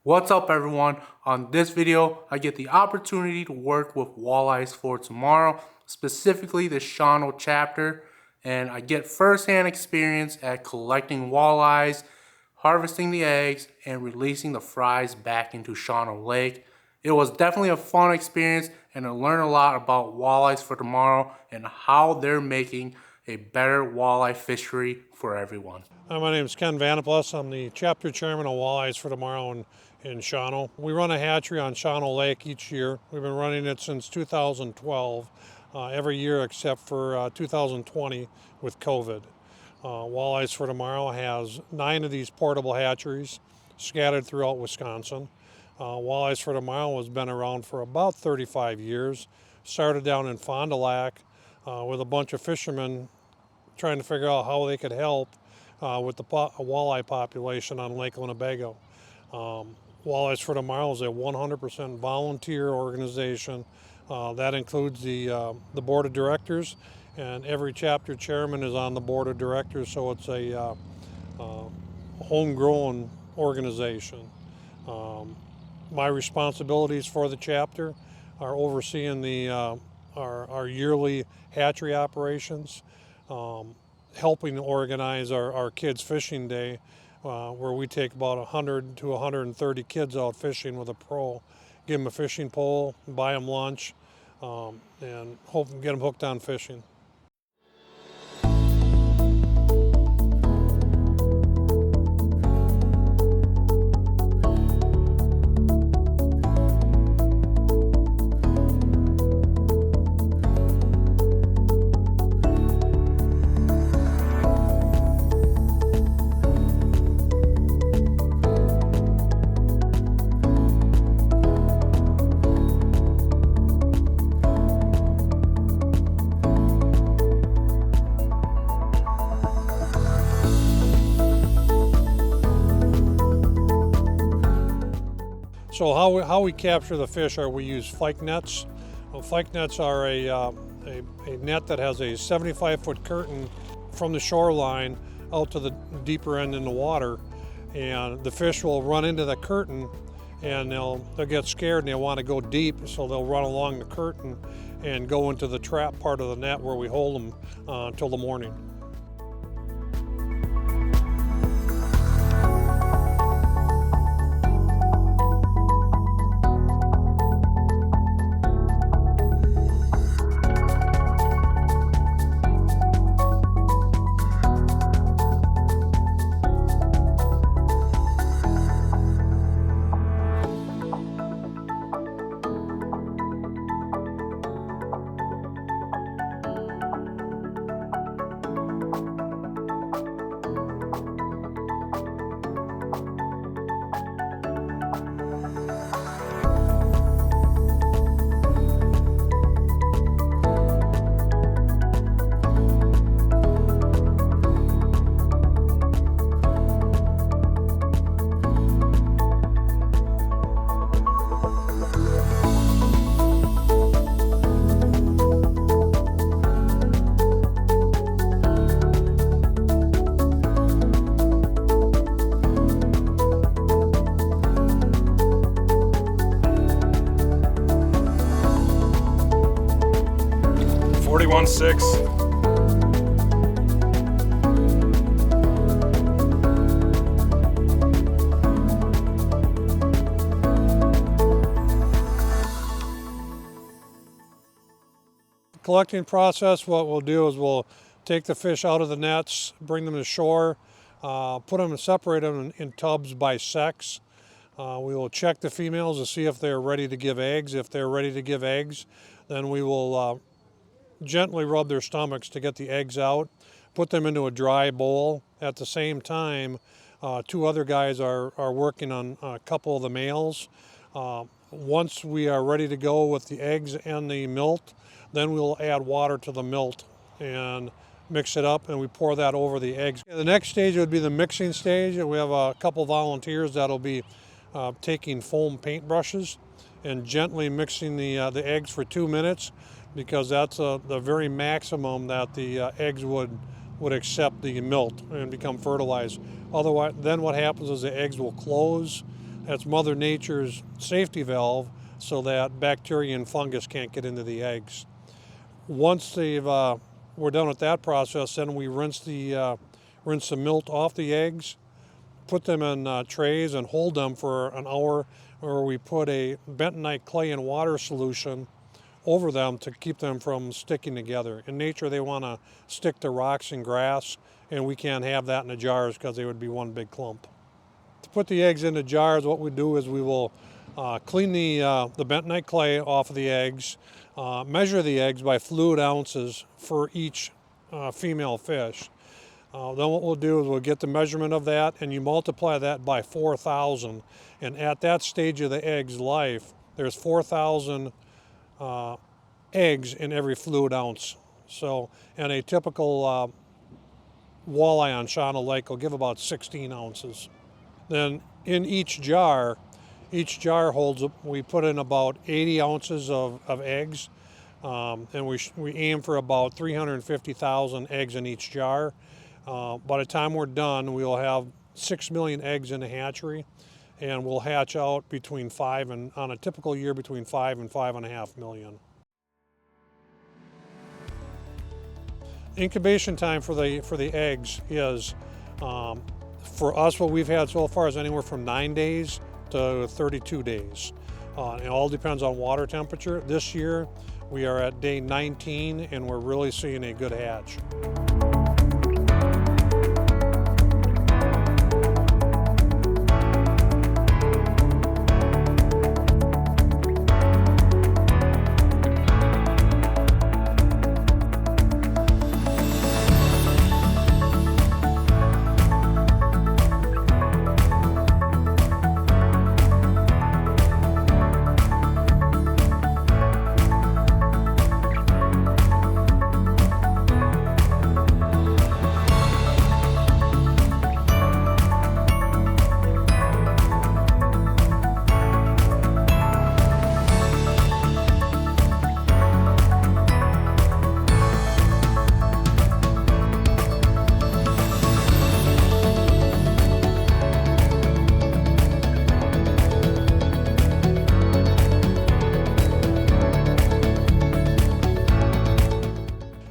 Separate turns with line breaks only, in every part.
What's up, everyone? On this video, I get the opportunity to work with Walleyes For Tomorrow, specifically the Shawano chapter, and I get first-hand experience at collecting walleyes, harvesting the eggs, and releasing the fries back into Shawano Lake. It was definitely a fun experience, and I learned a lot about Walleyes For Tomorrow and how they're making a better walleye fishery for everyone.
Hi, my name is VanDenPlas. I'm the chapter chairman of Walleyes For Tomorrow in Shawano. We run a hatchery on Shawano Lake each year. We've been running it since 2012, every year except for 2020 with COVID. Walleyes For Tomorrow has 9 of these portable hatcheries scattered throughout Wisconsin. Walleyes For Tomorrow has been around for about 35 years. Started down in Fond du Lac with a bunch of fishermen trying to figure out how they could help with the walleye population on Lake Winnebago. Walleyes For Tomorrow is a 100% volunteer organization. That includes the board of directors, and every chapter chairman is on the board of directors, so it's a homegrown organization. My responsibilities for the chapter are overseeing our yearly hatchery operations, helping organize our kids' fishing day, where we take about 100 to 130 kids out fishing with a pro, give them a fishing pole, buy them lunch, and hope to get them hooked on fishing. So how we capture the fish are we use fyke nets. Fyke nets are a net that has a 75-foot curtain from the shoreline out to the deeper end in the water, and the fish will run into the curtain and they'll get scared and they want to go deep, so they'll run along the curtain and go into the trap part of the net where we hold them until the morning.
Six.
Collecting process, what we'll do is we'll take the fish out of the nets, bring them to shore, put them and separate them in tubs by sex. We will check the females to see if they're ready to give eggs. If they're ready to give eggs, then we will gently rub their stomachs to get the eggs out, put them into a dry bowl. At the same time, 2 other guys are working on a couple of the males. Once we are ready to go with the eggs and the milt, then we'll add water to the milt and mix it up, and we pour that over the eggs. The next stage would be the mixing stage, and we have a couple volunteers that'll be taking foam paintbrushes and gently mixing the eggs for 2 minutes, because that's the very maximum that the eggs would accept the milt and become fertilized. Otherwise, then what happens is the eggs will close, That's Mother Nature's safety valve so that bacteria and fungus can't get into the eggs. Once we're done with that process, then we rinse the milt off the eggs, put them in trays and hold them for an hour, where we put a bentonite clay and water solution over them to keep them from sticking together. In nature, they want to stick to rocks and grass, and we can't have that in the jars because they would be one big clump. To put the eggs into jars, what we do is we will clean the bentonite clay off of the eggs, measure the eggs by fluid ounces for each female fish. Then what we'll do is we'll get the measurement of that, and you multiply that by 4,000. And at that stage of the egg's life, there's 4,000 eggs in every fluid ounce. So, and a typical walleye on Shawano Lake will give about 16 ounces. Then in each jar holds, we put in about 80 ounces of eggs, and we aim for about 350,000 eggs in each jar. By the time we're done, we'll have 6 million eggs in the hatchery, and we'll hatch out on a typical year, between 5 and 5.5 million. Incubation time for the eggs is, for us, what we've had so far is anywhere from 9 days to 32 days. It all depends on water temperature. This year, we are at day 19, and we're really seeing a good hatch.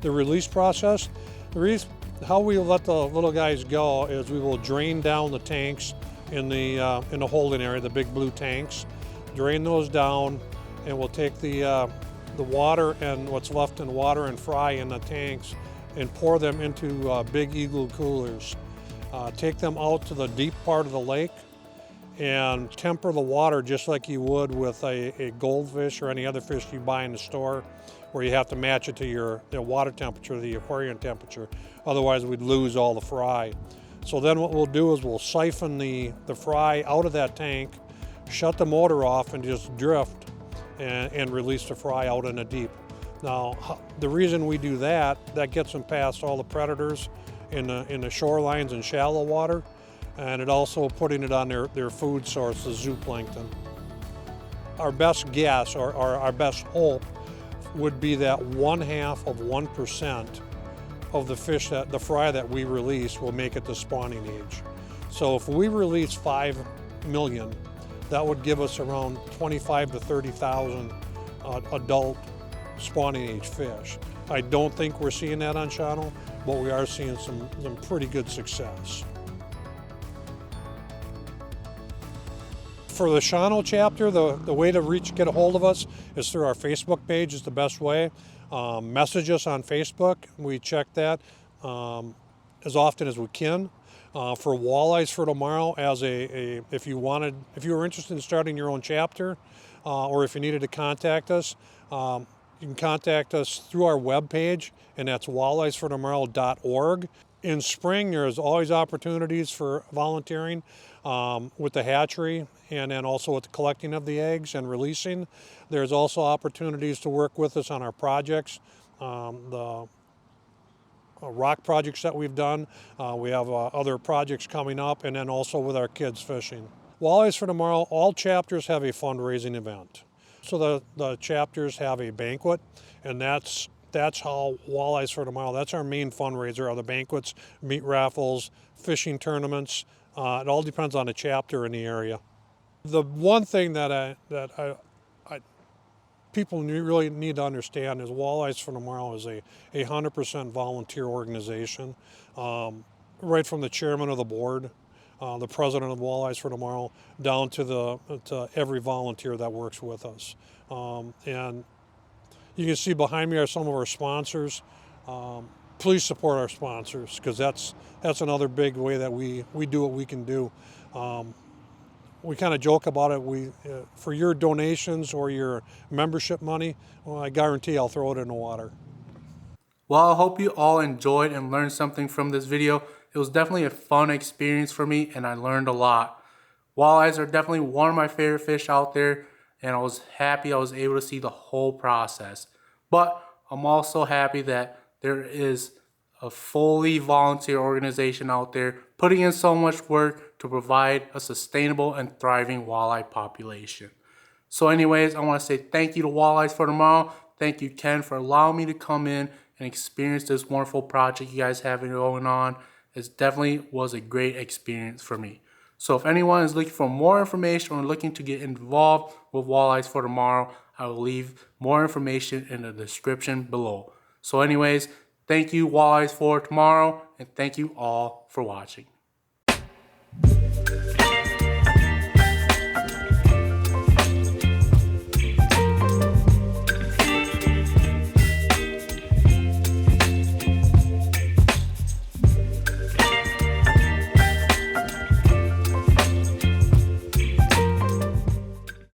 The release process, how we let the little guys go is we will drain down the tanks in the holding area, the big blue tanks, drain those down, and we'll take the water and what's left in water and fry in the tanks and pour them into big igloo coolers. Take them out to the deep part of the lake and temper the water just like you would with a goldfish or any other fish you buy in the store, where you have to match it to the water temperature, the aquarium temperature. Otherwise, we'd lose all the fry. So then what we'll do is we'll siphon the fry out of that tank, shut the motor off, and just drift and release the fry out in the deep. Now, the reason we do that gets them past all the predators in the shorelines and shallow water, and it also putting it on their food source, the zooplankton. Our best guess, or our best hope, would be that 0.5% of the fish, the fry that we release, will make it to spawning age. So if we release 5 million, that would give us around 25 to 30,000 adult spawning age fish. I don't think we're seeing that on Shawano, but we are seeing some pretty good success. For the Shawano chapter, the way to get a hold of us is through our Facebook page is the best way. Message us on Facebook. We check that as often as we can. For Walleyes For Tomorrow, if you were interested in starting your own chapter, or if you needed to contact us, you can contact us through our webpage, and that's walleyesfortomorrow.org. In spring, there's always opportunities for volunteering with the hatchery, and then also with the collecting of the eggs and releasing. There's also opportunities to work with us on our projects, the rock projects that we've done. We have other projects coming up, and then also with our kids fishing. Walleyes For Tomorrow, all chapters have a fundraising event. So the chapters have a banquet, and that's how Walleyes For Tomorrow, that's our main fundraiser, are the banquets, meat raffles, fishing tournaments. It all depends on the chapter in the area. The one thing that people really need to understand is Walleyes for Tomorrow is a 100% volunteer organization. Right from the chairman of the board, the president of Walleyes for Tomorrow, down to every volunteer that works with us. And you can see behind me are some of our sponsors. Please support our sponsors, because that's another big way that we do what we can do. We kind of joke about it. For your donations or your membership money, well, I guarantee I'll throw it in the water.
Well, I hope you all enjoyed and learned something from this video. It was definitely a fun experience for me and I learned a lot. Walleyes are definitely one of my favorite fish out there, and I was happy I was able to see the whole process. But I'm also happy that there is a fully volunteer organization out there putting in so much work to provide a sustainable and thriving walleye population. So anyways, I want to say thank you to Walleyes for Tomorrow. Thank you, Ken, for allowing me to come in and experience this wonderful project you guys have going on. It definitely was a great experience for me. So if anyone is looking for more information or looking to get involved with Walleyes for Tomorrow, I will leave more information in the description below. So anyways, thank you, Walleyes for Tomorrow, and thank you all for watching.